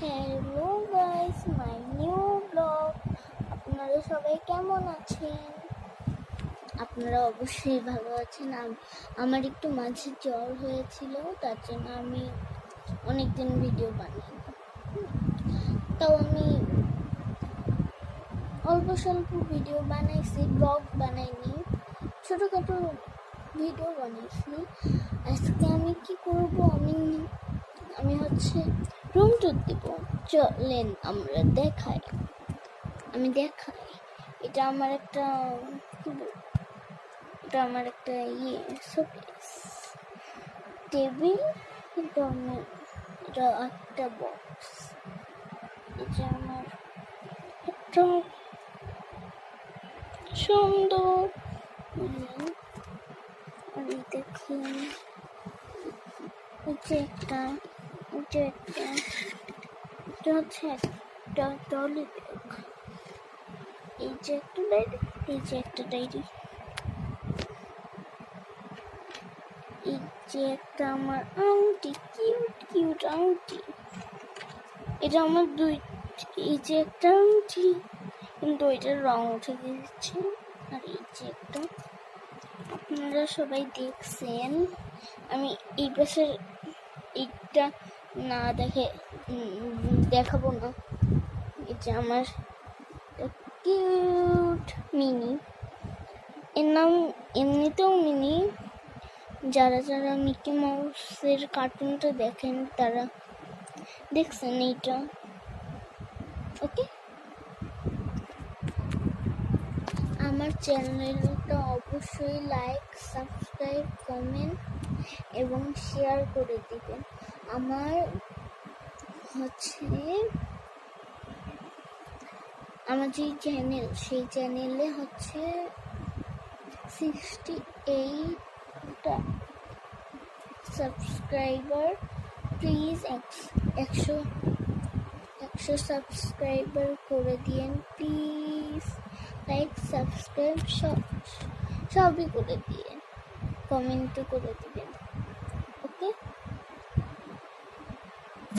Hello guys, my new blog. আপনারা সবাই কেমন আছেন? আপনারা অবশ্যই ভালো আছেন। আমার একটু মাঝে জ্বর হয়েছিল, তার জন্য আমি অনেকদিন ভিডিও বানাইনি। তাও আমি অল্প স্বল্প ভিডিও বানাইছি, ব্লগ বানাইনি, ছোটোখাটো ভিডিও বানাইছি। আজকে আমি কি করব, আমি হচ্ছে রুম ট্যুর দিব। চলেন আমরা দেখাই। এটা আমার একটা শোকেস টেবিল, কিন্তু এটা একটা বক্স। এটা আমার একটা সুন্দর দেখুন। এটা হচ্ছে একটা ট্রলি ব্যাগ। এই যে একটা ডায়েরি, এই যে একটা আমার আংটি, কিউট আংটি। এটা আমার এই যে একটা আংটি, কিন্তু ওইটার রং উঠে গেছে। আর এই যে একটা, আপনারা সবাই দেখছেন, আমি এই পাশের এইটা না দেখাবো না। এই যে আমার কিউট মিনি, এর নাম এমনিতেও মিনি। যারা মিকি মাউসের কার্টুনটা দেখেন তারা দেখছেন এইটা। ওকে, আমার চ্যানেলটা অবশ্যই লাইক, সাবস্ক্রাইব, কমেন্ট এবং শেয়ার করে দিবেন। আমার যে চ্যানেল, সেই চ্যানেলে 68টা সাবস্ক্রাইবার। প্লিজ 100 সাবস্ক্রাইবার করে দিয়েন প্লিজ। লাইক, সাবস্ক্রাইব সবই করে দিয়েন, কমেন্টও করে দিবেন।